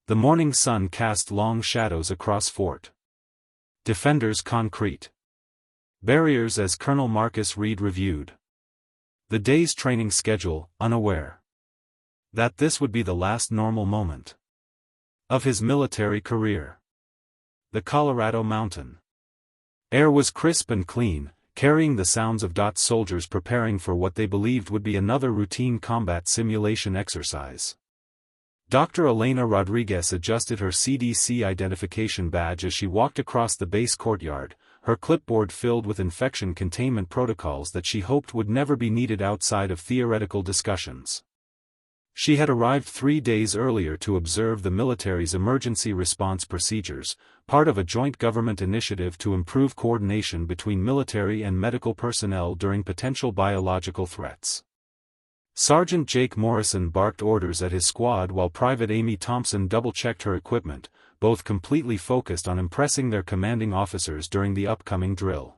The morning sun cast long shadows across Fort. Defenders concrete. Barriers as Colonel Marcus Reed reviewed the day's training schedule, unaware that this would be the last normal moment of his military career. The Colorado Mountain air was crisp and clean, carrying the sounds of soldiers preparing for what they believed would be another routine combat simulation exercise. Dr. Elena Rodriguez adjusted her CDC identification badge as she walked across the base courtyard, her clipboard filled with infection containment protocols that she hoped would never be needed outside of theoretical discussions. She had arrived 3 days earlier to observe the military's emergency response procedures, part of a joint government initiative to improve coordination between military and medical personnel during potential biological threats. Sergeant Jake Morrison barked orders at his squad while Private Amy Thompson double-checked her equipment, both completely focused on impressing their commanding officers during the upcoming drill.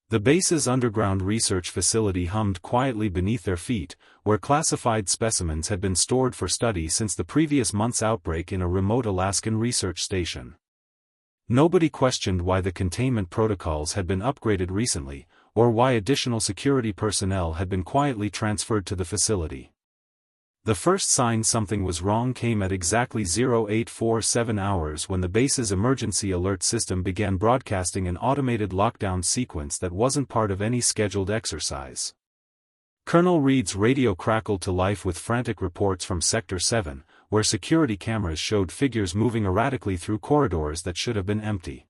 The base's underground research facility hummed quietly beneath their feet, where classified specimens had been stored for study since the previous month's outbreak in a remote Alaskan research station. Nobody questioned why the containment protocols had been upgraded recently, or why additional security personnel had been quietly transferred to the facility. The first sign something was wrong came at exactly 0847 hours when the base's emergency alert system began broadcasting an automated lockdown sequence that wasn't part of any scheduled exercise. Colonel Reed's radio crackled to life with frantic reports from Sector 7, where security cameras showed figures moving erratically through corridors that should have been empty.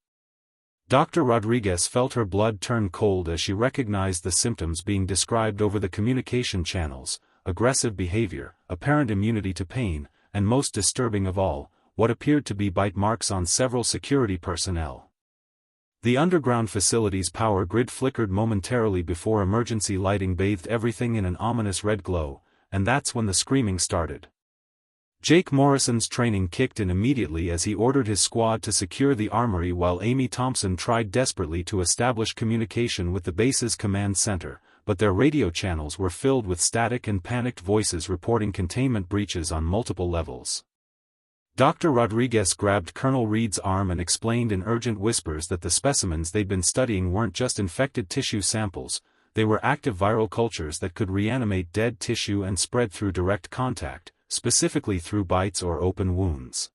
Dr. Rodriguez felt her blood turn cold as she recognized the symptoms being described over the communication channels: aggressive behavior, apparent immunity to pain, and most disturbing of all, what appeared to be bite marks on several security personnel. The underground facility's power grid flickered momentarily before emergency lighting bathed everything in an ominous red glow, and that's when the screaming started. Jake Morrison's training kicked in immediately as he ordered his squad to secure the armory while Amy Thompson tried desperately to establish communication with the base's command center, but their radio channels were filled with static and panicked voices reporting containment breaches on multiple levels. Dr. Rodriguez grabbed Colonel Reed's arm and explained in urgent whispers that the specimens they'd been studying weren't just infected tissue samples, they were active viral cultures that could reanimate dead tissue and spread through direct contact, specifically through bites or open wounds.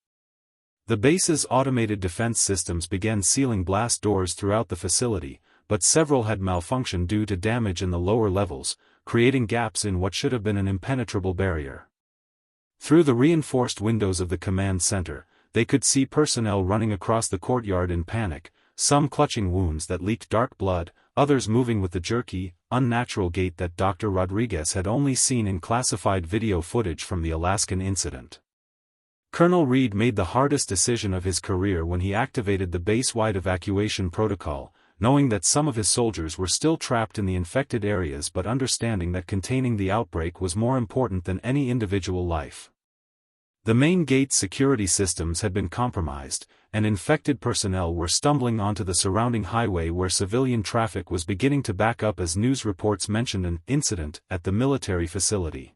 The base's automated defense systems began sealing blast doors throughout the facility, but several had malfunctioned due to damage in the lower levels, creating gaps in what should have been an impenetrable barrier. Through the reinforced windows of the command center, they could see personnel running across the courtyard in panic, some clutching wounds that leaked dark blood, others moving with the jerky, unnatural gait that Dr. Rodriguez had only seen in classified video footage from the Alaskan incident. Colonel Reed made the hardest decision of his career when he activated the base-wide evacuation protocol, knowing that some of his soldiers were still trapped in the infected areas but understanding that containing the outbreak was more important than any individual life. The main gate's security systems had been compromised, and infected personnel were stumbling onto the surrounding highway where civilian traffic was beginning to back up as news reports mentioned an incident at the military facility.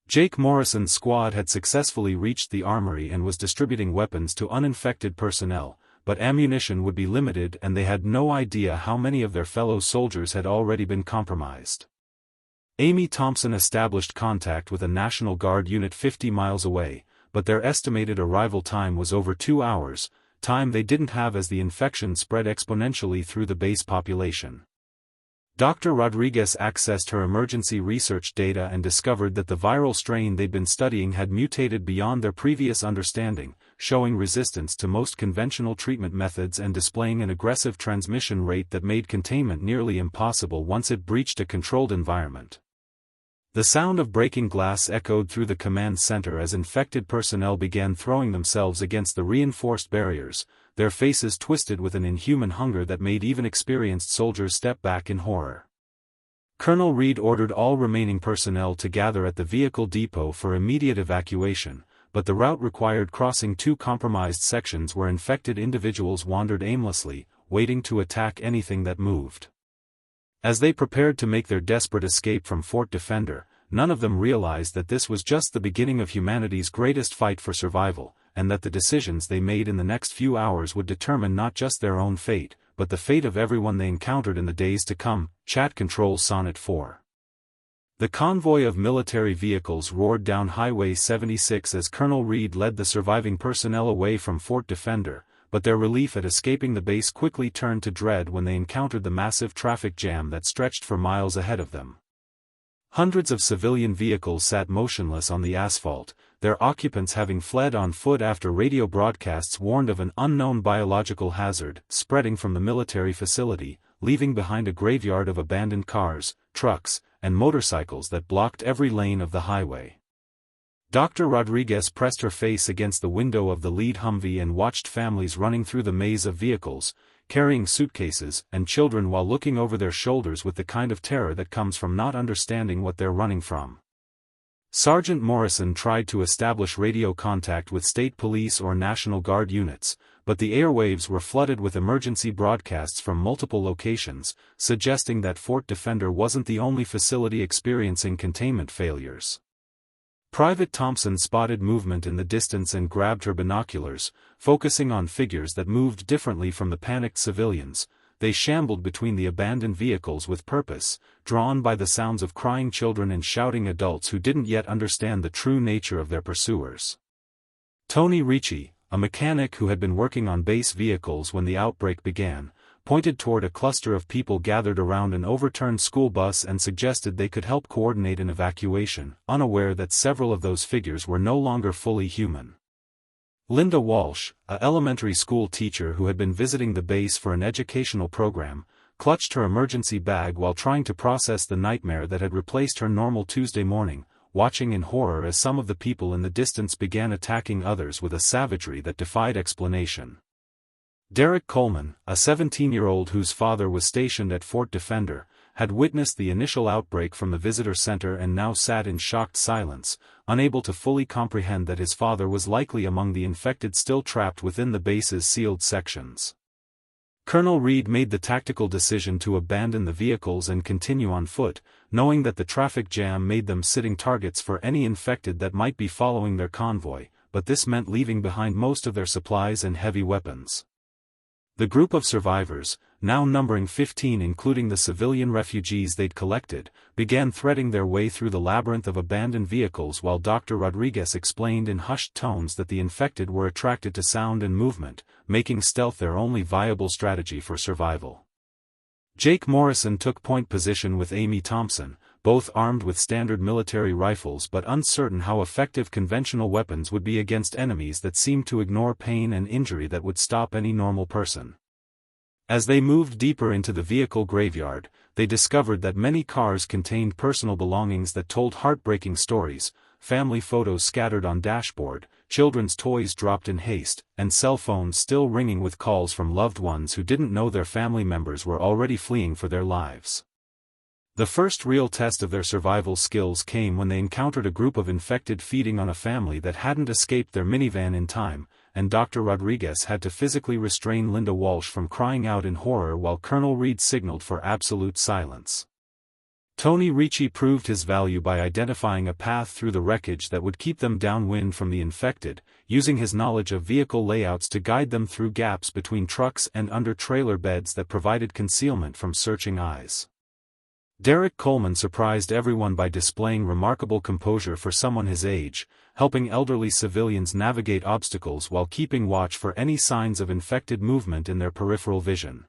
Jake Morrison's squad had successfully reached the armory and was distributing weapons to uninfected personnel, but ammunition would be limited and they had no idea how many of their fellow soldiers had already been compromised. Amy Thompson established contact with a National Guard unit 50 miles away, but their estimated arrival time was over 2 hours, time they didn't have as the infection spread exponentially through the base population. Dr. Rodriguez accessed her emergency research data and discovered that the viral strain they'd been studying had mutated beyond their previous understanding, showing resistance to most conventional treatment methods and displaying an aggressive transmission rate that made containment nearly impossible once it breached a controlled environment. The sound of breaking glass echoed through the command center as infected personnel began throwing themselves against the reinforced barriers, their faces twisted with an inhuman hunger that made even experienced soldiers step back in horror. Colonel Reed ordered all remaining personnel to gather at the vehicle depot for immediate evacuation, but the route required crossing 2 compromised sections where infected individuals wandered aimlessly, waiting to attack anything that moved. As they prepared to make their desperate escape from Fort Defender, none of them realized that this was just the beginning of humanity's greatest fight for survival, and that the decisions they made in the next few hours would determine not just their own fate, but the fate of everyone they encountered in the days to come. Chat Control Sonnet 4. The convoy of military vehicles roared down Highway 76 as Colonel Reed led the surviving personnel away from Fort Defender, but their relief at escaping the base quickly turned to dread when they encountered the massive traffic jam that stretched for miles ahead of them. Hundreds of civilian vehicles sat motionless on the asphalt, their occupants having fled on foot after radio broadcasts warned of an unknown biological hazard spreading from the military facility, leaving behind a graveyard of abandoned cars, trucks, and motorcycles that blocked every lane of the highway. Dr. Rodriguez pressed her face against the window of the lead Humvee and watched families running through the maze of vehicles, carrying suitcases and children while looking over their shoulders with the kind of terror that comes from not understanding what they're running from. Sergeant Morrison tried to establish radio contact with state police or National Guard units, but the airwaves were flooded with emergency broadcasts from multiple locations, suggesting that Fort Defender wasn't the only facility experiencing containment failures. Private Thompson spotted movement in the distance and grabbed her binoculars, focusing on figures that moved differently from the panicked civilians. They shambled between the abandoned vehicles with purpose, drawn by the sounds of crying children and shouting adults who didn't yet understand the true nature of their pursuers. Tony Ricci, a mechanic who had been working on base vehicles when the outbreak began, pointed toward a cluster of people gathered around an overturned school bus and suggested they could help coordinate an evacuation, unaware that several of those figures were no longer fully human. Linda Walsh, a elementary school teacher who had been visiting the base for an educational program, clutched her emergency bag while trying to process the nightmare that had replaced her normal Tuesday morning, watching in horror as some of the people in the distance began attacking others with a savagery that defied explanation. Derek Coleman, a 17-year-old whose father was stationed at Fort Defender, had witnessed the initial outbreak from the visitor center and now sat in shocked silence, unable to fully comprehend that his father was likely among the infected still trapped within the base's sealed sections. Colonel Reed made the tactical decision to abandon the vehicles and continue on foot, knowing that the traffic jam made them sitting targets for any infected that might be following their convoy, but this meant leaving behind most of their supplies and heavy weapons. The group of survivors, now numbering 15 including the civilian refugees they'd collected, began threading their way through the labyrinth of abandoned vehicles while Dr. Rodriguez explained in hushed tones that the infected were attracted to sound and movement, making stealth their only viable strategy for survival. Jake Morrison took point position with Amy Thompson, both armed with standard military rifles but uncertain how effective conventional weapons would be against enemies that seemed to ignore pain and injury that would stop any normal person. As they moved deeper into the vehicle graveyard, they discovered that many cars contained personal belongings that told heartbreaking stories, family photos scattered on dashboard, children's toys dropped in haste, and cell phones still ringing with calls from loved ones who didn't know their family members were already fleeing for their lives. The first real test of their survival skills came when they encountered a group of infected feeding on a family that hadn't escaped their minivan in time, and Dr. Rodriguez had to physically restrain Linda Walsh from crying out in horror while Colonel Reed signaled for absolute silence. Tony Ricci proved his value by identifying a path through the wreckage that would keep them downwind from the infected, using his knowledge of vehicle layouts to guide them through gaps between trucks and under trailer beds that provided concealment from searching eyes. Derek Coleman surprised everyone by displaying remarkable composure for someone his age, helping elderly civilians navigate obstacles while keeping watch for any signs of infected movement in their peripheral vision.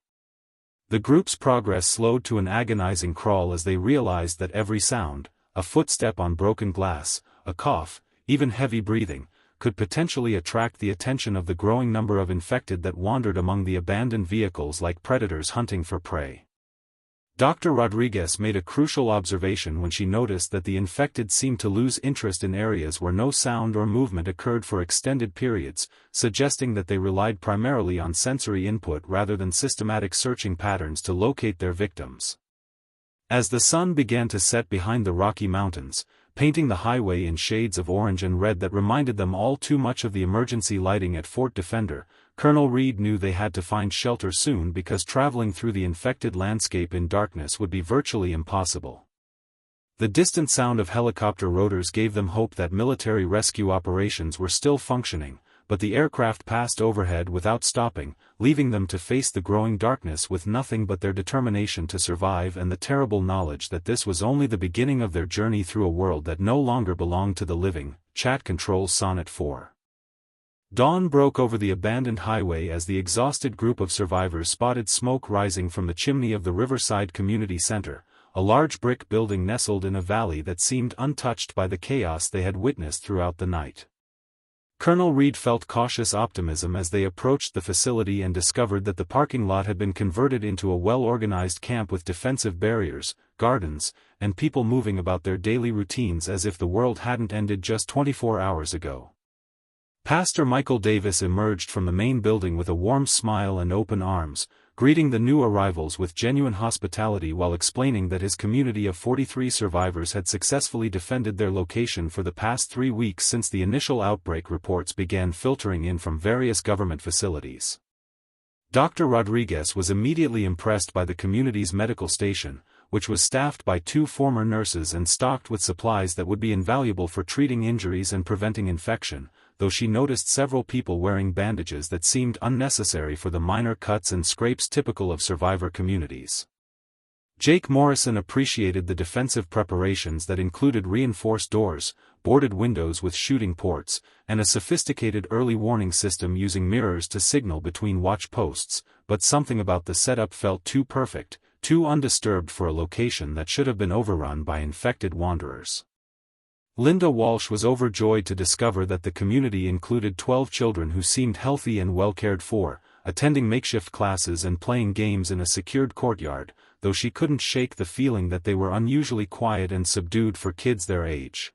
The group's progress slowed to an agonizing crawl as they realized that every sound, a footstep on broken glass, a cough, even heavy breathing, could potentially attract the attention of the growing number of infected that wandered among the abandoned vehicles like predators hunting for prey. Dr. Rodriguez made a crucial observation when she noticed that the infected seemed to lose interest in areas where no sound or movement occurred for extended periods, suggesting that they relied primarily on sensory input rather than systematic searching patterns to locate their victims. As the sun began to set behind the Rocky Mountains, painting the highway in shades of orange and red that reminded them all too much of the emergency lighting at Fort Defender, Colonel Reed knew they had to find shelter soon because traveling through the infected landscape in darkness would be virtually impossible. The distant sound of helicopter rotors gave them hope that military rescue operations were still functioning, but the aircraft passed overhead without stopping, leaving them to face the growing darkness with nothing but their determination to survive and the terrible knowledge that this was only the beginning of their journey through a world that no longer belonged to the living. Chat controls Sonnet 4. Dawn broke over the abandoned highway as the exhausted group of survivors spotted smoke rising from the chimney of the Riverside Community Center, a large brick building nestled in a valley that seemed untouched by the chaos they had witnessed throughout the night. Colonel Reed felt cautious optimism as they approached the facility and discovered that the parking lot had been converted into a well-organized camp with defensive barriers, gardens, and people moving about their daily routines as if the world hadn't ended just 24 hours ago. Pastor Michael Davis emerged from the main building with a warm smile and open arms, greeting the new arrivals with genuine hospitality while explaining that his community of 43 survivors had successfully defended their location for the past 3 weeks since the initial outbreak reports began filtering in from various government facilities. Dr. Rodriguez was immediately impressed by the community's medical station, which was staffed by 2 former nurses and stocked with supplies that would be invaluable for treating injuries and preventing infection, though she noticed several people wearing bandages that seemed unnecessary for the minor cuts and scrapes typical of survivor communities. Jake Morrison appreciated the defensive preparations that included reinforced doors, boarded windows with shooting ports, and a sophisticated early warning system using mirrors to signal between watch posts, but something about the setup felt too perfect, too undisturbed for a location that should have been overrun by infected wanderers. Linda Walsh was overjoyed to discover that the community included 12 children who seemed healthy and well cared for, attending makeshift classes and playing games in a secured courtyard, though she couldn't shake the feeling that they were unusually quiet and subdued for kids their age.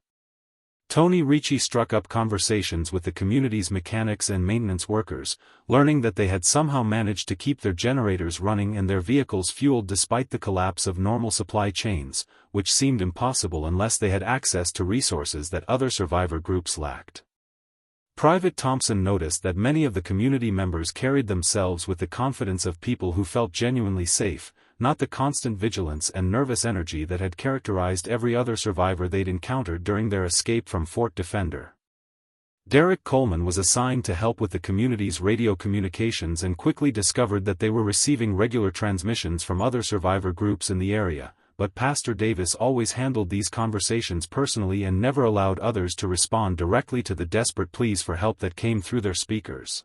Tony Ricci struck up conversations with the community's mechanics and maintenance workers, learning that they had somehow managed to keep their generators running and their vehicles fueled despite the collapse of normal supply chains, which seemed impossible unless they had access to resources that other survivor groups lacked. Private Thompson noticed that many of the community members carried themselves with the confidence of people who felt genuinely safe, not the constant vigilance and nervous energy that had characterized every other survivor they'd encountered during their escape from Fort Defender. Derek Coleman was assigned to help with the community's radio communications and quickly discovered that they were receiving regular transmissions from other survivor groups in the area, but Pastor Davis always handled these conversations personally and never allowed others to respond directly to the desperate pleas for help that came through their speakers.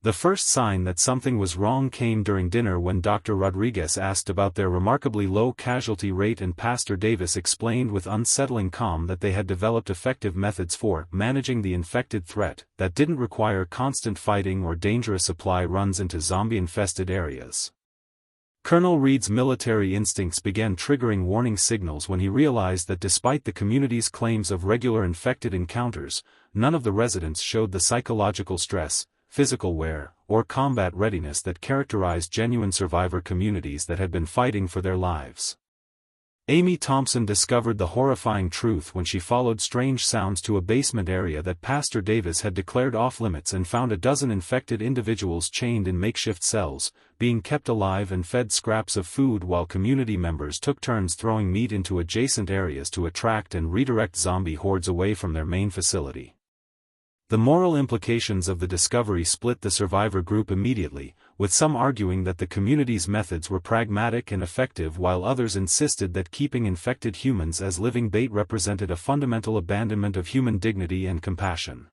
The first sign that something was wrong came during dinner when Dr. Rodriguez asked about their remarkably low casualty rate and Pastor Davis explained with unsettling calm that they had developed effective methods for managing the infected threat that didn't require constant fighting or dangerous supply runs into zombie-infested areas. Colonel Reed's military instincts began triggering warning signals when he realized that despite the community's claims of regular infected encounters, none of the residents showed the psychological stress, physical wear, or combat readiness that characterized genuine survivor communities that had been fighting for their lives. Amy Thompson discovered the horrifying truth when she followed strange sounds to a basement area that Pastor Davis had declared off-limits and found a dozen infected individuals chained in makeshift cells, being kept alive and fed scraps of food while community members took turns throwing meat into adjacent areas to attract and redirect zombie hordes away from their main facility. The moral implications of the discovery split the survivor group immediately, with some arguing that the community's methods were pragmatic and effective while others insisted that keeping infected humans as living bait represented a fundamental abandonment of human dignity and compassion.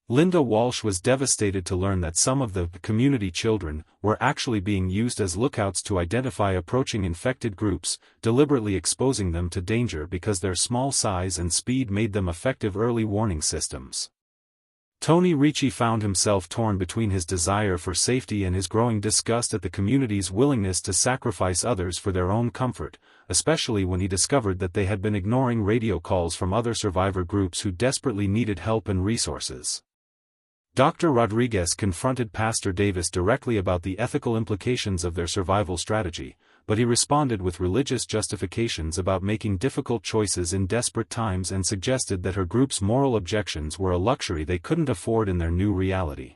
Linda Walsh was devastated to learn that some of the community children were actually being used as lookouts to identify approaching infected groups, deliberately exposing them to danger because their small size and speed made them effective early warning systems. Tony Ricci found himself torn between his desire for safety and his growing disgust at the community's willingness to sacrifice others for their own comfort, especially when he discovered that they had been ignoring radio calls from other survivor groups who desperately needed help and resources. Dr. Rodriguez confronted Pastor Davis directly about the ethical implications of their survival strategy, but he responded with religious justifications about making difficult choices in desperate times and suggested that her group's moral objections were a luxury they couldn't afford in their new reality.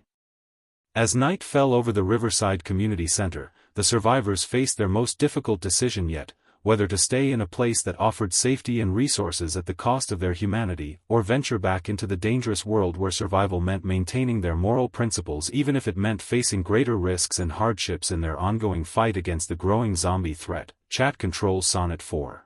As night fell over the Riverside Community Center, the survivors faced their most difficult decision yet, whether to stay in a place that offered safety and resources at the cost of their humanity, or venture back into the dangerous world where survival meant maintaining their moral principles even if it meant facing greater risks and hardships in their ongoing fight against the growing zombie threat. Chat Control Sonnet 4.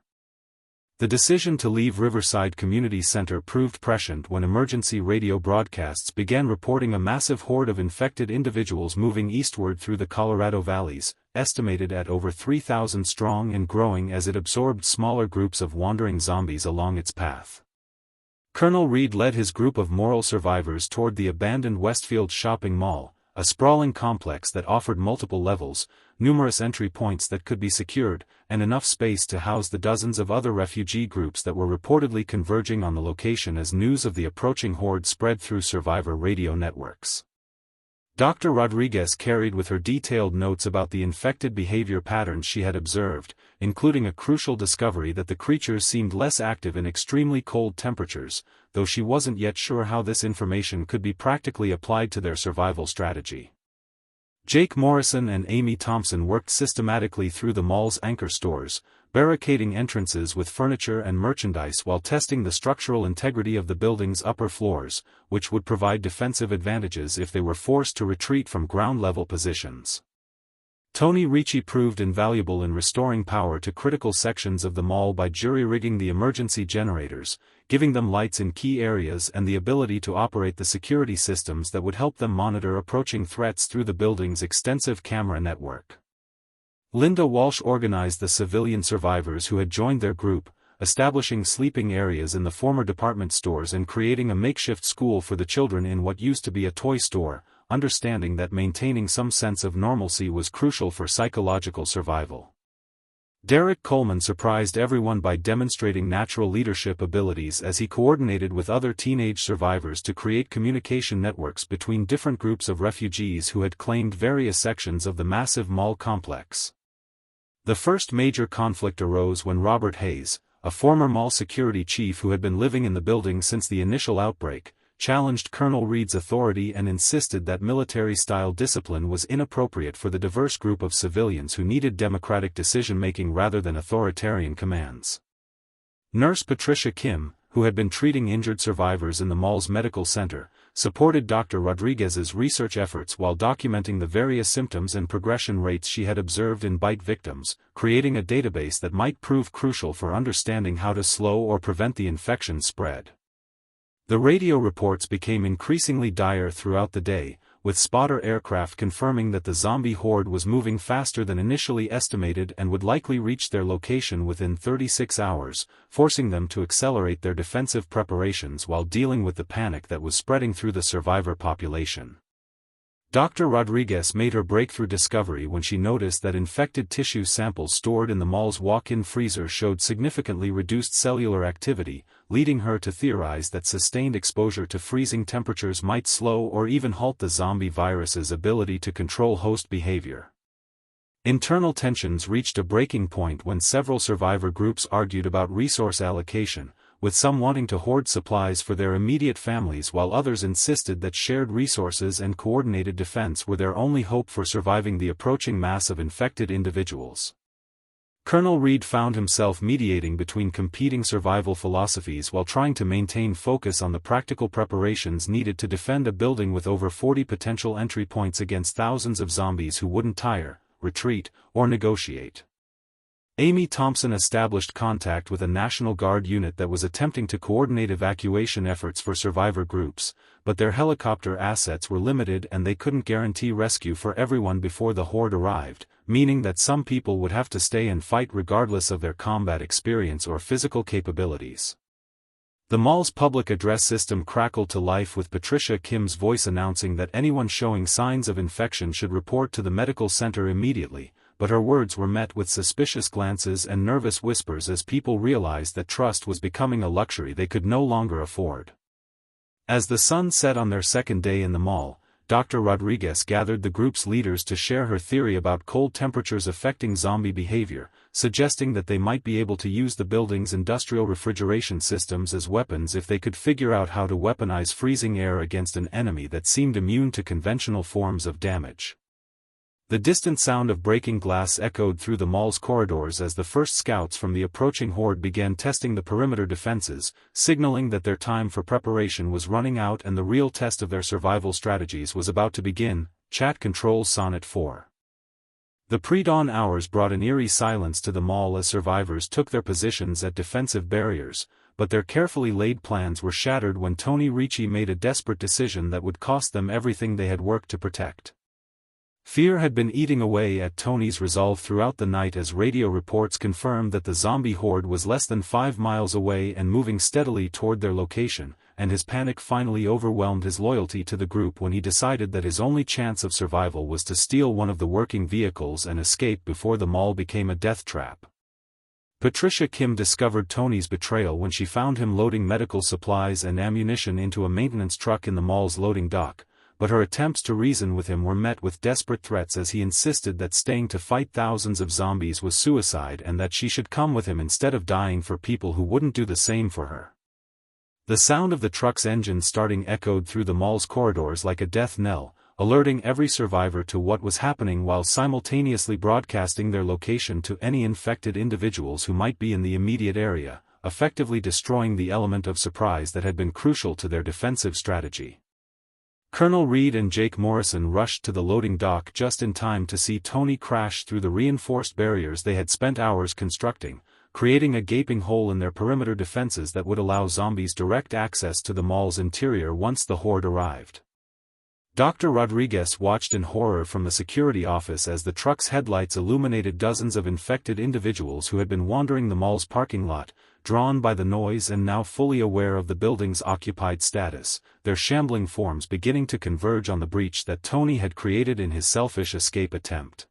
The decision to leave Riverside Community Center proved prescient when emergency radio broadcasts began reporting a massive horde of infected individuals moving eastward through the Colorado valleys, estimated at over 3,000 strong and growing as it absorbed smaller groups of wandering zombies along its path. Colonel Reed led his group of moral survivors toward the abandoned Westfield shopping mall, a sprawling complex that offered multiple levels, numerous entry points that could be secured, and enough space to house the dozens of other refugee groups that were reportedly converging on the location as news of the approaching horde spread through survivor radio networks. Dr. Rodriguez carried with her detailed notes about the infected behavior patterns she had observed, including a crucial discovery that the creatures seemed less active in extremely cold temperatures, though she wasn't yet sure how this information could be practically applied to their survival strategy. Jake Morrison and Amy Thompson worked systematically through the mall's anchor stores, barricading entrances with furniture and merchandise while testing the structural integrity of the building's upper floors, which would provide defensive advantages if they were forced to retreat from ground-level positions. Tony Ricci proved invaluable in restoring power to critical sections of the mall by jury-rigging the emergency generators, giving them lights in key areas and the ability to operate the security systems that would help them monitor approaching threats through the building's extensive camera network. Linda Walsh organized the civilian survivors who had joined their group, establishing sleeping areas in the former department stores and creating a makeshift school for the children in what used to be a toy store, understanding that maintaining some sense of normalcy was crucial for psychological survival. Derek Coleman surprised everyone by demonstrating natural leadership abilities as he coordinated with other teenage survivors to create communication networks between different groups of refugees who had claimed various sections of the massive mall complex. The first major conflict arose when Robert Hayes, a former mall security chief who had been living in the building since the initial outbreak, challenged Colonel Reed's authority and insisted that military-style discipline was inappropriate for the diverse group of civilians who needed democratic decision-making rather than authoritarian commands. Nurse Patricia Kim, who had been treating injured survivors in the mall's medical center, supported Dr. Rodriguez's research efforts while documenting the various symptoms and progression rates she had observed in bite victims, creating a database that might prove crucial for understanding how to slow or prevent the infection spread. The radio reports became increasingly dire throughout the day, with spotter aircraft confirming that the zombie horde was moving faster than initially estimated and would likely reach their location within 36 hours, forcing them to accelerate their defensive preparations while dealing with the panic that was spreading through the survivor population. Dr. Rodriguez made her breakthrough discovery when she noticed that infected tissue samples stored in the mall's walk-in freezer showed significantly reduced cellular activity, leading her to theorize that sustained exposure to freezing temperatures might slow or even halt the zombie virus's ability to control host behavior. Internal tensions reached a breaking point when several survivor groups argued about resource allocation, with some wanting to hoard supplies for their immediate families while others insisted that shared resources and coordinated defense were their only hope for surviving the approaching mass of infected individuals. Colonel Reed found himself mediating between competing survival philosophies while trying to maintain focus on the practical preparations needed to defend a building with over 40 potential entry points against thousands of zombies who wouldn't tire, retreat, or negotiate. Amy Thompson established contact with a National Guard unit that was attempting to coordinate evacuation efforts for survivor groups, but their helicopter assets were limited and they couldn't guarantee rescue for everyone before the horde arrived, meaning that some people would have to stay and fight regardless of their combat experience or physical capabilities. The mall's public address system crackled to life with Patricia Kim's voice announcing that anyone showing signs of infection should report to the medical center immediately, but her words were met with suspicious glances and nervous whispers as people realized that trust was becoming a luxury they could no longer afford. As the sun set on their second day in the mall, Dr. Rodriguez gathered the group's leaders to share her theory about cold temperatures affecting zombie behavior, suggesting that they might be able to use the building's industrial refrigeration systems as weapons if they could figure out how to weaponize freezing air against an enemy that seemed immune to conventional forms of damage. The distant sound of breaking glass echoed through the mall's corridors as the first scouts from the approaching horde began testing the perimeter defenses, signaling that their time for preparation was running out and the real test of their survival strategies was about to begin. Chat Control Sonnet 4. The pre-dawn hours brought an eerie silence to the mall as survivors took their positions at defensive barriers, but their carefully laid plans were shattered when Tony Ricci made a desperate decision that would cost them everything they had worked to protect. Fear had been eating away at Tony's resolve throughout the night as radio reports confirmed that the zombie horde was less than 5 miles away and moving steadily toward their location, and his panic finally overwhelmed his loyalty to the group when he decided that his only chance of survival was to steal one of the working vehicles and escape before the mall became a death trap. Patricia Kim discovered Tony's betrayal when she found him loading medical supplies and ammunition into a maintenance truck in the mall's loading dock, but her attempts to reason with him were met with desperate threats as he insisted that staying to fight thousands of zombies was suicide and that she should come with him instead of dying for people who wouldn't do the same for her. The sound of the truck's engine starting echoed through the mall's corridors like a death knell, alerting every survivor to what was happening while simultaneously broadcasting their location to any infected individuals who might be in the immediate area, effectively destroying the element of surprise that had been crucial to their defensive strategy. Colonel Reed and Jake Morrison rushed to the loading dock just in time to see Tony crash through the reinforced barriers they had spent hours constructing, creating a gaping hole in their perimeter defenses that would allow zombies direct access to the mall's interior once the horde arrived. Dr. Rodriguez watched in horror from the security office as the truck's headlights illuminated dozens of infected individuals who had been wandering the mall's parking lot, drawn by the noise and now fully aware of the building's occupied status, their shambling forms beginning to converge on the breach that Tony had created in his selfish escape attempt.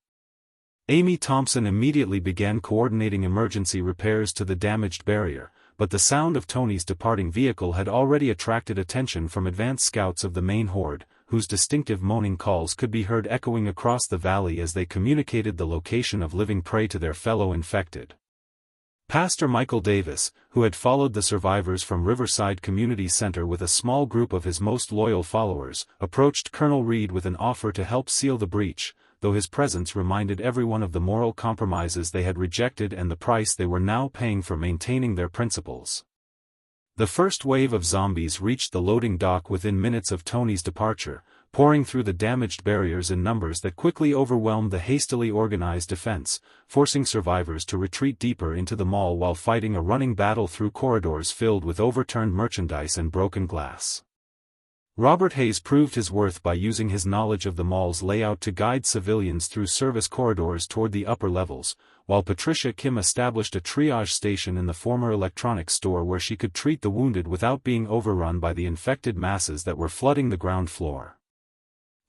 Amy Thompson immediately began coordinating emergency repairs to the damaged barrier, but the sound of Tony's departing vehicle had already attracted attention from advanced scouts of the main horde, whose distinctive moaning calls could be heard echoing across the valley as they communicated the location of living prey to their fellow infected. Pastor Michael Davis, who had followed the survivors from Riverside Community Center with a small group of his most loyal followers, approached Colonel Reed with an offer to help seal the breach, though his presence reminded everyone of the moral compromises they had rejected and the price they were now paying for maintaining their principles. The first wave of zombies reached the loading dock within minutes of Tony's departure, pouring through the damaged barriers in numbers that quickly overwhelmed the hastily organized defense, forcing survivors to retreat deeper into the mall while fighting a running battle through corridors filled with overturned merchandise and broken glass. Robert Hayes proved his worth by using his knowledge of the mall's layout to guide civilians through service corridors toward the upper levels, while Patricia Kim established a triage station in the former electronics store where she could treat the wounded without being overrun by the infected masses that were flooding the ground floor.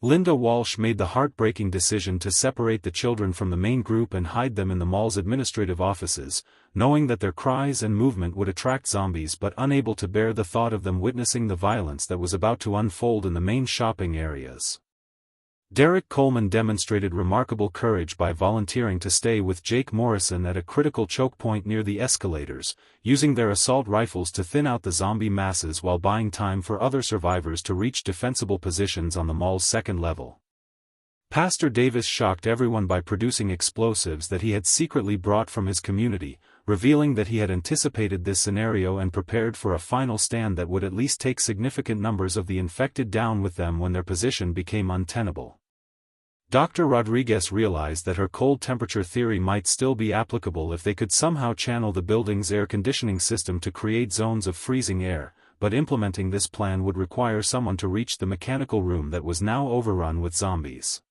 Linda Walsh made the heartbreaking decision to separate the children from the main group and hide them in the mall's administrative offices, knowing that their cries and movement would attract zombies but unable to bear the thought of them witnessing the violence that was about to unfold in the main shopping areas. Derek Coleman demonstrated remarkable courage by volunteering to stay with Jake Morrison at a critical choke point near the escalators, using their assault rifles to thin out the zombie masses while buying time for other survivors to reach defensible positions on the mall's second level. Pastor Davis shocked everyone by producing explosives that he had secretly brought from his community, revealing that he had anticipated this scenario and prepared for a final stand that would at least take significant numbers of the infected down with them when their position became untenable. Dr. Rodriguez realized that her cold temperature theory might still be applicable if they could somehow channel the building's air conditioning system to create zones of freezing air, but implementing this plan would require someone to reach the mechanical room that was now overrun with zombies.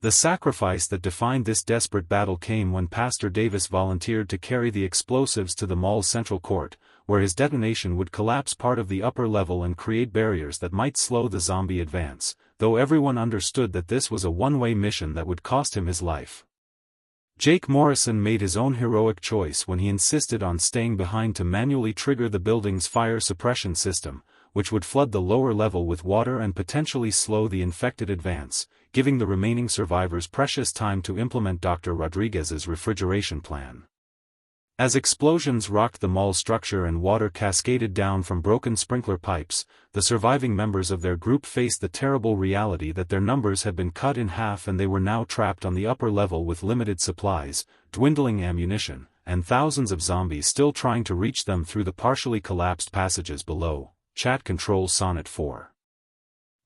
The sacrifice that defined this desperate battle came when Pastor Davis volunteered to carry the explosives to the mall's central court, where his detonation would collapse part of the upper level and create barriers that might slow the zombie advance, though everyone understood that this was a one-way mission that would cost him his life. Jake Morrison made his own heroic choice when he insisted on staying behind to manually trigger the building's fire suppression system, which would flood the lower level with water and potentially slow the infected advance, giving the remaining survivors precious time to implement Dr. Rodriguez's refrigeration plan. As explosions rocked the mall's structure and water cascaded down from broken sprinkler pipes, the surviving members of their group faced the terrible reality that their numbers had been cut in half and they were now trapped on the upper level with limited supplies, dwindling ammunition, and thousands of zombies still trying to reach them through the partially collapsed passages below. Chat Control Sonnet 4.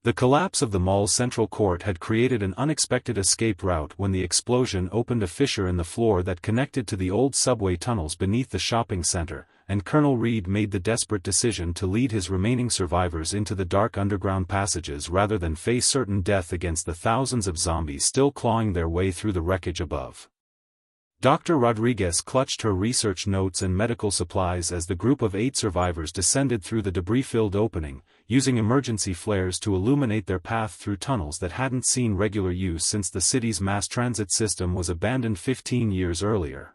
The collapse of the mall's central court had created an unexpected escape route when the explosion opened a fissure in the floor that connected to the old subway tunnels beneath the shopping center, and Colonel Reed made the desperate decision to lead his remaining survivors into the dark underground passages rather than face certain death against the thousands of zombies still clawing their way through the wreckage above. Dr. Rodriguez clutched her research notes and medical supplies as the group of 8 survivors descended through the debris-filled opening, using emergency flares to illuminate their path through tunnels that hadn't seen regular use since the city's mass transit system was abandoned 15 years earlier.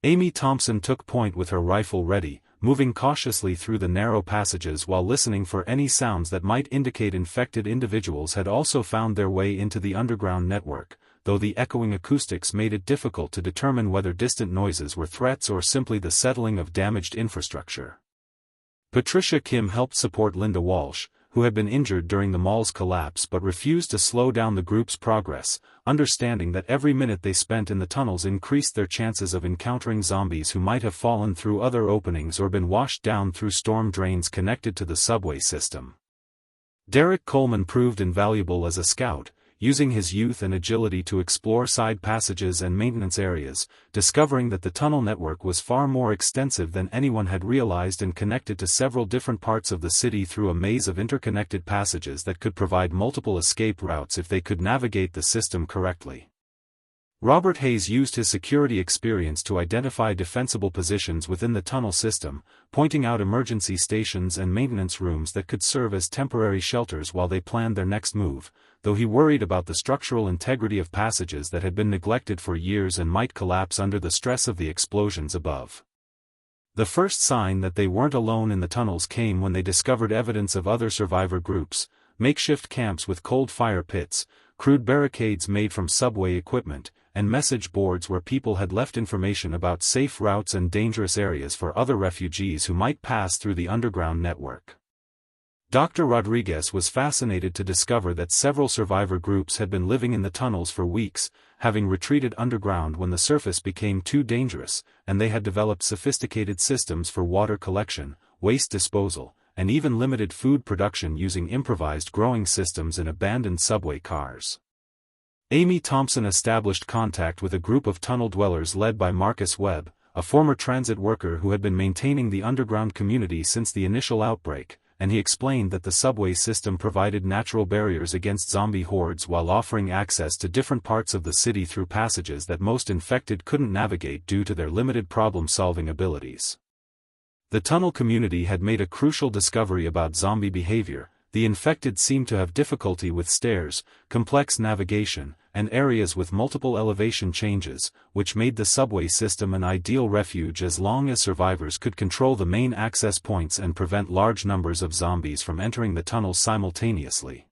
Amy Thompson took point with her rifle ready, moving cautiously through the narrow passages while listening for any sounds that might indicate infected individuals had also found their way into the underground network, though the echoing acoustics made it difficult to determine whether distant noises were threats or simply the settling of damaged infrastructure. Patricia Kim helped support Linda Walsh, who had been injured during the mall's collapse but refused to slow down the group's progress, understanding that every minute they spent in the tunnels increased their chances of encountering zombies who might have fallen through other openings or been washed down through storm drains connected to the subway system. Derek Coleman proved invaluable as a scout, using his youth and agility to explore side passages and maintenance areas, discovering that the tunnel network was far more extensive than anyone had realized and connected to several different parts of the city through a maze of interconnected passages that could provide multiple escape routes if they could navigate the system correctly. Robert Hayes used his security experience to identify defensible positions within the tunnel system, pointing out emergency stations and maintenance rooms that could serve as temporary shelters while they planned their next move, though he worried about the structural integrity of passages that had been neglected for years and might collapse under the stress of the explosions above. The first sign that they weren't alone in the tunnels came when they discovered evidence of other survivor groups, makeshift camps with cold fire pits, crude barricades made from subway equipment, and message boards where people had left information about safe routes and dangerous areas for other refugees who might pass through the underground network. Dr. Rodriguez was fascinated to discover that several survivor groups had been living in the tunnels for weeks, having retreated underground when the surface became too dangerous, and they had developed sophisticated systems for water collection, waste disposal, and even limited food production using improvised growing systems in abandoned subway cars. Amy Thompson established contact with a group of tunnel dwellers led by Marcus Webb, a former transit worker who had been maintaining the underground community since the initial outbreak, and he explained that the subway system provided natural barriers against zombie hordes while offering access to different parts of the city through passages that most infected couldn't navigate due to their limited problem-solving abilities. The tunnel community had made a crucial discovery about zombie behavior. The infected seemed to have difficulty with stairs, complex navigation, and areas with multiple elevation changes, which made the subway system an ideal refuge as long as survivors could control the main access points and prevent large numbers of zombies from entering the tunnels simultaneously.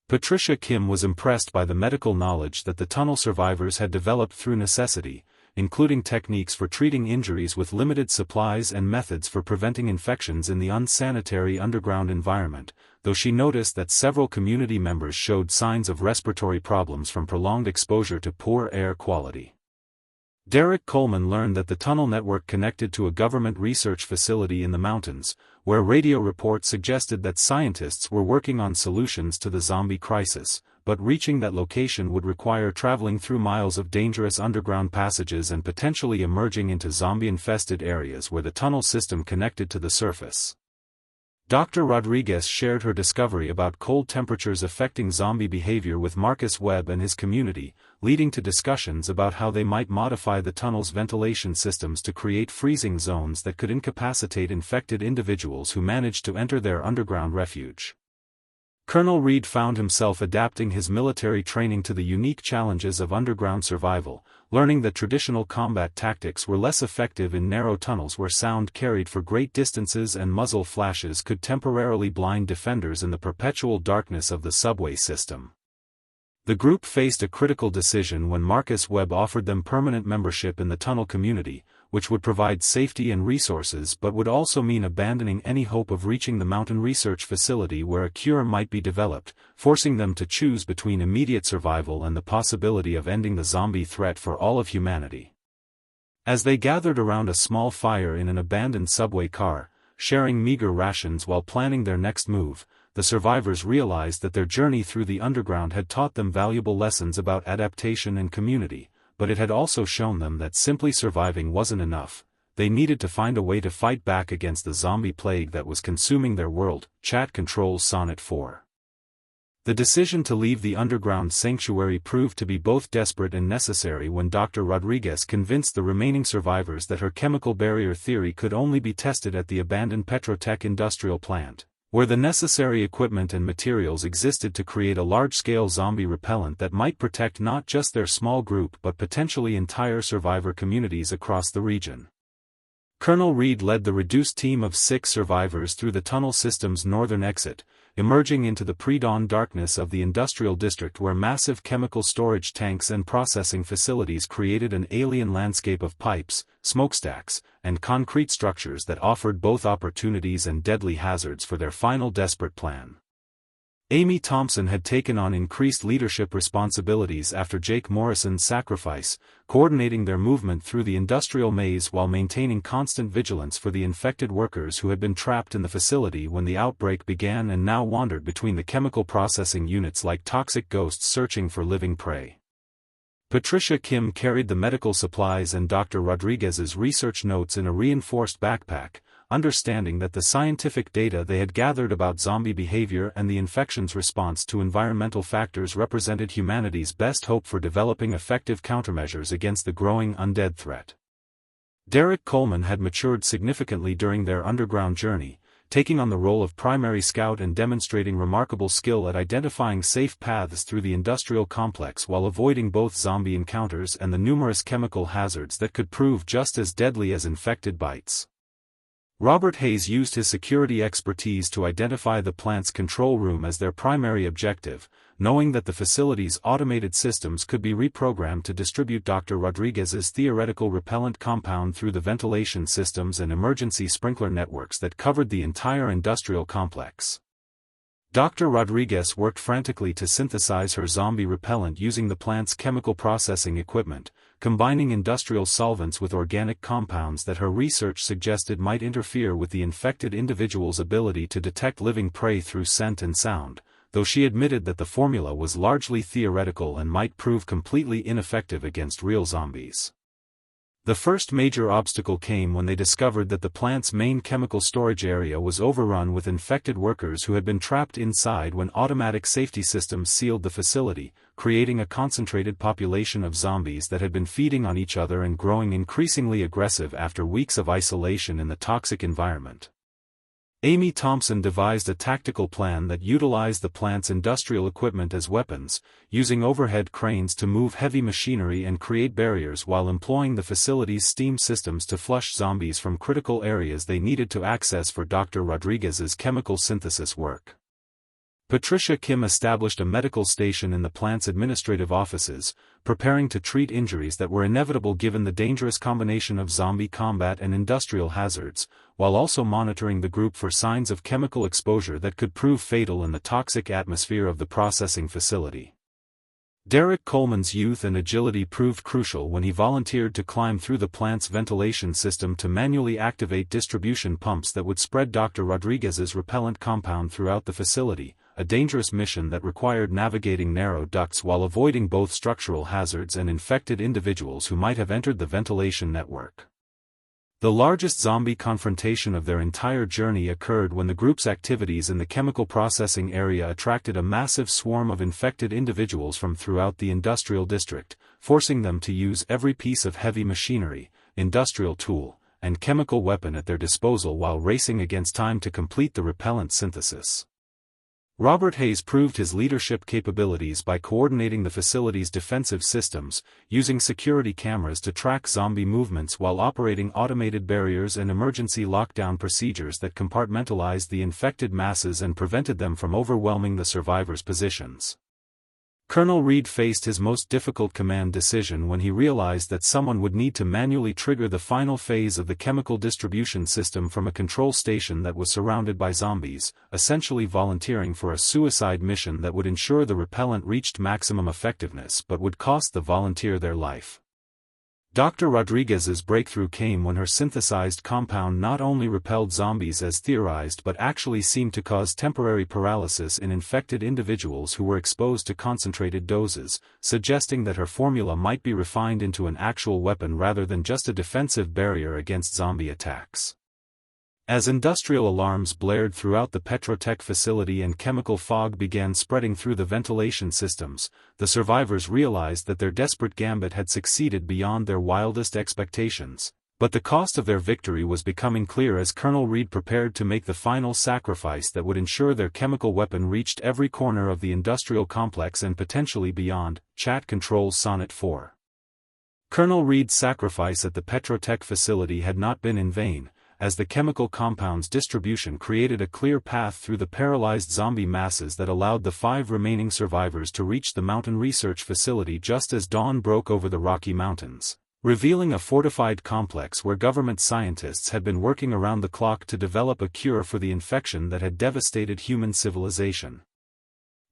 Patricia Kim was impressed by the medical knowledge that the tunnel survivors had developed through necessity, including techniques for treating injuries with limited supplies and methods for preventing infections in the unsanitary underground environment, though she noticed that several community members showed signs of respiratory problems from prolonged exposure to poor air quality. Derek Coleman learned that the tunnel network connected to a government research facility in the mountains, where radio reports suggested that scientists were working on solutions to the zombie crisis, but reaching that location would require traveling through miles of dangerous underground passages and potentially emerging into zombie-infested areas where the tunnel system connected to the surface. Dr. Rodriguez shared her discovery about cold temperatures affecting zombie behavior with Marcus Webb and his community, leading to discussions about how they might modify the tunnel's ventilation systems to create freezing zones that could incapacitate infected individuals who managed to enter their underground refuge. Colonel Reed found himself adapting his military training to the unique challenges of underground survival, learning that traditional combat tactics were less effective in narrow tunnels where sound carried for great distances and muzzle flashes could temporarily blind defenders in the perpetual darkness of the subway system. The group faced a critical decision when Marcus Webb offered them permanent membership in the tunnel community, which would provide safety and resources but would also mean abandoning any hope of reaching the mountain research facility where a cure might be developed, forcing them to choose between immediate survival and the possibility of ending the zombie threat for all of humanity. As they gathered around a small fire in an abandoned subway car, sharing meager rations while planning their next move, the survivors realized that their journey through the underground had taught them valuable lessons about adaptation and community, but it had also shown them that simply surviving wasn't enough. They needed to find a way to fight back against the zombie plague that was consuming their world. Chat controls Sonnet 4. The decision to leave the underground sanctuary proved to be both desperate and necessary when Dr. Rodriguez convinced the remaining survivors that her chemical barrier theory could only be tested at the abandoned Petrotech industrial plant, where the necessary equipment and materials existed to create a large-scale zombie repellent that might protect not just their small group but potentially entire survivor communities across the region. Colonel Reed led the reduced team of 6 survivors through the tunnel system's northern exit, emerging into the pre-dawn darkness of the industrial district where massive chemical storage tanks and processing facilities created an alien landscape of pipes, smokestacks, and concrete structures that offered both opportunities and deadly hazards for their final desperate plan. Amy Thompson had taken on increased leadership responsibilities after Jake Morrison's sacrifice, coordinating their movement through the industrial maze while maintaining constant vigilance for the infected workers who had been trapped in the facility when the outbreak began and now wandered between the chemical processing units like toxic ghosts searching for living prey. Patricia Kim carried the medical supplies and Dr. Rodriguez's research notes in a reinforced backpack, understanding that the scientific data they had gathered about zombie behavior and the infection's response to environmental factors represented humanity's best hope for developing effective countermeasures against the growing undead threat. Derek Coleman had matured significantly during their underground journey, taking on the role of primary scout and demonstrating remarkable skill at identifying safe paths through the industrial complex while avoiding both zombie encounters and the numerous chemical hazards that could prove just as deadly as infected bites. Robert Hayes used his security expertise to identify the plant's control room as their primary objective, knowing that the facility's automated systems could be reprogrammed to distribute Dr. Rodriguez's theoretical repellent compound through the ventilation systems and emergency sprinkler networks that covered the entire industrial complex. Dr. Rodriguez worked frantically to synthesize her zombie repellent using the plant's chemical processing equipment, combining industrial solvents with organic compounds that her research suggested might interfere with the infected individual's ability to detect living prey through scent and sound, though she admitted that the formula was largely theoretical and might prove completely ineffective against real zombies. The first major obstacle came when they discovered that the plant's main chemical storage area was overrun with infected workers who had been trapped inside when automatic safety systems sealed the facility, creating a concentrated population of zombies that had been feeding on each other and growing increasingly aggressive after weeks of isolation in the toxic environment. Amy Thompson devised a tactical plan that utilized the plant's industrial equipment as weapons, using overhead cranes to move heavy machinery and create barriers while employing the facility's steam systems to flush zombies from critical areas they needed to access for Dr. Rodriguez's chemical synthesis work. Patricia Kim established a medical station in the plant's administrative offices, preparing to treat injuries that were inevitable given the dangerous combination of zombie combat and industrial hazards, while also monitoring the group for signs of chemical exposure that could prove fatal in the toxic atmosphere of the processing facility. Derek Coleman's youth and agility proved crucial when he volunteered to climb through the plant's ventilation system to manually activate distribution pumps that would spread Dr. Rodriguez's repellent compound throughout the facility, a dangerous mission that required navigating narrow ducts while avoiding both structural hazards and infected individuals who might have entered the ventilation network. The largest zombie confrontation of their entire journey occurred when the group's activities in the chemical processing area attracted a massive swarm of infected individuals from throughout the industrial district, forcing them to use every piece of heavy machinery, industrial tool, and chemical weapon at their disposal while racing against time to complete the repellent synthesis. Robert Hayes proved his leadership capabilities by coordinating the facility's defensive systems, using security cameras to track zombie movements while operating automated barriers and emergency lockdown procedures that compartmentalized the infected masses and prevented them from overwhelming the survivors' positions. Colonel Reed faced his most difficult command decision when he realized that someone would need to manually trigger the final phase of the chemical distribution system from a control station that was surrounded by zombies, essentially volunteering for a suicide mission that would ensure the repellent reached maximum effectiveness but would cost the volunteer their life. Dr. Rodriguez's breakthrough came when her synthesized compound not only repelled zombies as theorized but actually seemed to cause temporary paralysis in infected individuals who were exposed to concentrated doses, suggesting that her formula might be refined into an actual weapon rather than just a defensive barrier against zombie attacks. As industrial alarms blared throughout the Petrotech facility and chemical fog began spreading through the ventilation systems, the survivors realized that their desperate gambit had succeeded beyond their wildest expectations. But the cost of their victory was becoming clear as Colonel Reed prepared to make the final sacrifice that would ensure their chemical weapon reached every corner of the industrial complex and potentially beyond. Chat controls Sonnet 4. Colonel Reed's sacrifice at the Petrotech facility had not been in vain, as the chemical compound's distribution created a clear path through the paralyzed zombie masses that allowed the 5 remaining survivors to reach the mountain research facility just as dawn broke over the Rocky Mountains, revealing a fortified complex where government scientists had been working around the clock to develop a cure for the infection that had devastated human civilization.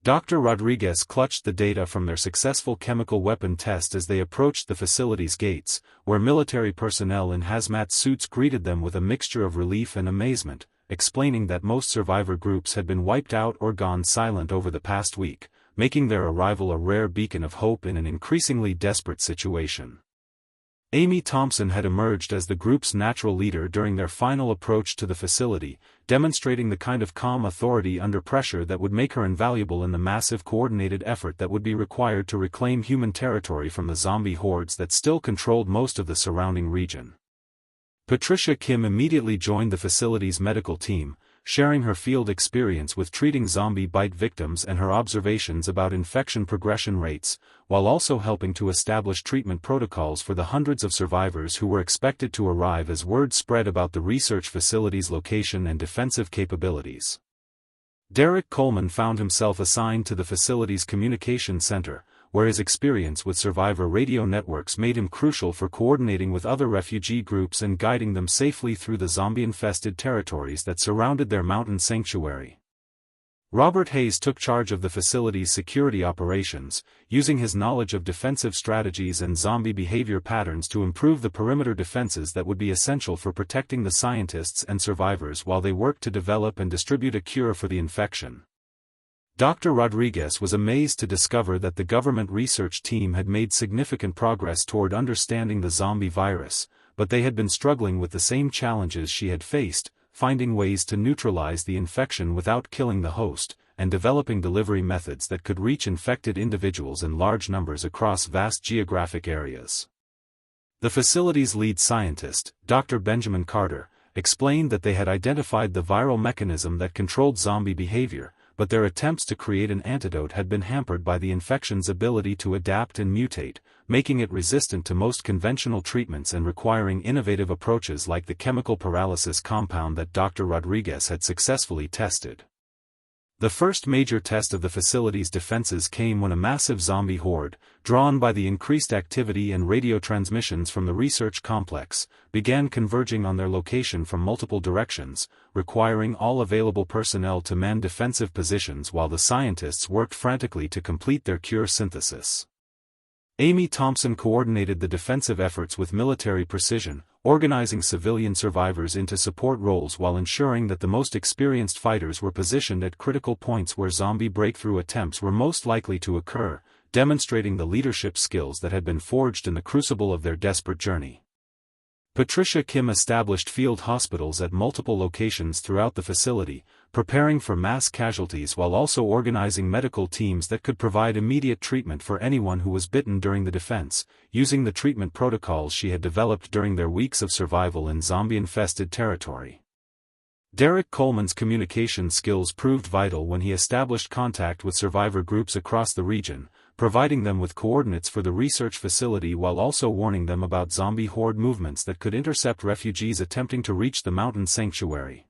Dr. Rodriguez clutched the data from their successful chemical weapon test as they approached the facility's gates, where military personnel in hazmat suits greeted them with a mixture of relief and amazement, explaining that most survivor groups had been wiped out or gone silent over the past week, making their arrival a rare beacon of hope in an increasingly desperate situation. Amy Thompson had emerged as the group's natural leader during their final approach to the facility, demonstrating the kind of calm authority under pressure that would make her invaluable in the massive coordinated effort that would be required to reclaim human territory from the zombie hordes that still controlled most of the surrounding region. Patricia Kim immediately joined the facility's medical team, sharing her field experience with treating zombie bite victims and her observations about infection progression rates, while also helping to establish treatment protocols for the hundreds of survivors who were expected to arrive as word spread about the research facility's location and defensive capabilities. Derek Coleman found himself assigned to the facility's communication center, where his experience with survivor radio networks made him crucial for coordinating with other refugee groups and guiding them safely through the zombie-infested territories that surrounded their mountain sanctuary. Robert Hayes took charge of the facility's security operations, using his knowledge of defensive strategies and zombie behavior patterns to improve the perimeter defenses that would be essential for protecting the scientists and survivors while they worked to develop and distribute a cure for the infection. Dr. Rodriguez was amazed to discover that the government research team had made significant progress toward understanding the zombie virus, but they had been struggling with the same challenges she had faced, finding ways to neutralize the infection without killing the host, and developing delivery methods that could reach infected individuals in large numbers across vast geographic areas. The facility's lead scientist, Dr. Benjamin Carter, explained that they had identified the viral mechanism that controlled zombie behavior, but their attempts to create an antidote had been hampered by the infection's ability to adapt and mutate, making it resistant to most conventional treatments and requiring innovative approaches like the chemical paralysis compound that Dr. Rodriguez had successfully tested. The first major test of the facility's defenses came when a massive zombie horde, drawn by the increased activity and radio transmissions from the research complex, began converging on their location from multiple directions, requiring all available personnel to man defensive positions while the scientists worked frantically to complete their cure synthesis. Amy Thompson coordinated the defensive efforts with military precision, organizing civilian survivors into support roles while ensuring that the most experienced fighters were positioned at critical points where zombie breakthrough attempts were most likely to occur, demonstrating the leadership skills that had been forged in the crucible of their desperate journey. Patricia Kim established field hospitals at multiple locations throughout the facility, preparing for mass casualties while also organizing medical teams that could provide immediate treatment for anyone who was bitten during the defense, using the treatment protocols she had developed during their weeks of survival in zombie-infested territory. Derek Coleman's communication skills proved vital when he established contact with survivor groups across the region, providing them with coordinates for the research facility while also warning them about zombie horde movements that could intercept refugees attempting to reach the mountain sanctuary.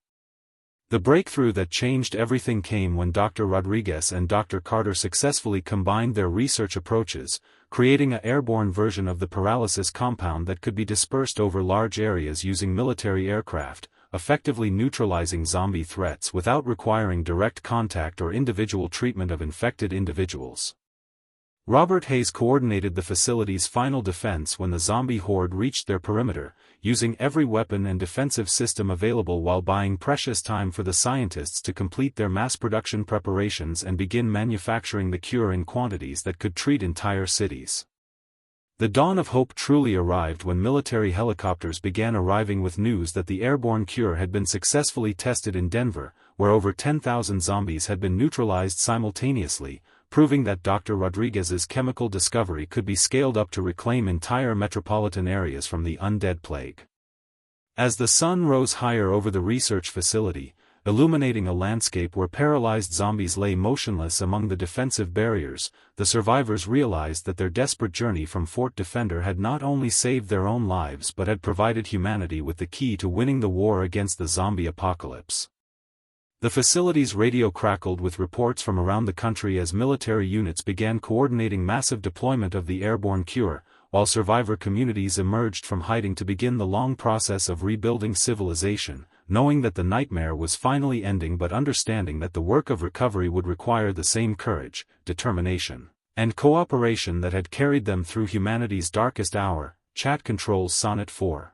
The breakthrough that changed everything came when Dr. Rodriguez and Dr. Carter successfully combined their research approaches, creating an airborne version of the paralysis compound that could be dispersed over large areas using military aircraft, effectively neutralizing zombie threats without requiring direct contact or individual treatment of infected individuals. Robert Hayes coordinated the facility's final defense when the zombie horde reached their perimeter, using every weapon and defensive system available while buying precious time for the scientists to complete their mass production preparations and begin manufacturing the cure in quantities that could treat entire cities. The dawn of hope truly arrived when military helicopters began arriving with news that the airborne cure had been successfully tested in Denver, where over 10,000 zombies had been neutralized simultaneously, proving that Dr. Rodriguez's chemical discovery could be scaled up to reclaim entire metropolitan areas from the undead plague. As the sun rose higher over the research facility, illuminating a landscape where paralyzed zombies lay motionless among the defensive barriers, the survivors realized that their desperate journey from Fort Defender had not only saved their own lives but had provided humanity with the key to winning the war against the zombie apocalypse. The facility's radio crackled with reports from around the country as military units began coordinating massive deployment of the airborne cure, while survivor communities emerged from hiding to begin the long process of rebuilding civilization, knowing that the nightmare was finally ending but understanding that the work of recovery would require the same courage, determination, and cooperation that had carried them through humanity's darkest hour. Chat controls Sonnet 4.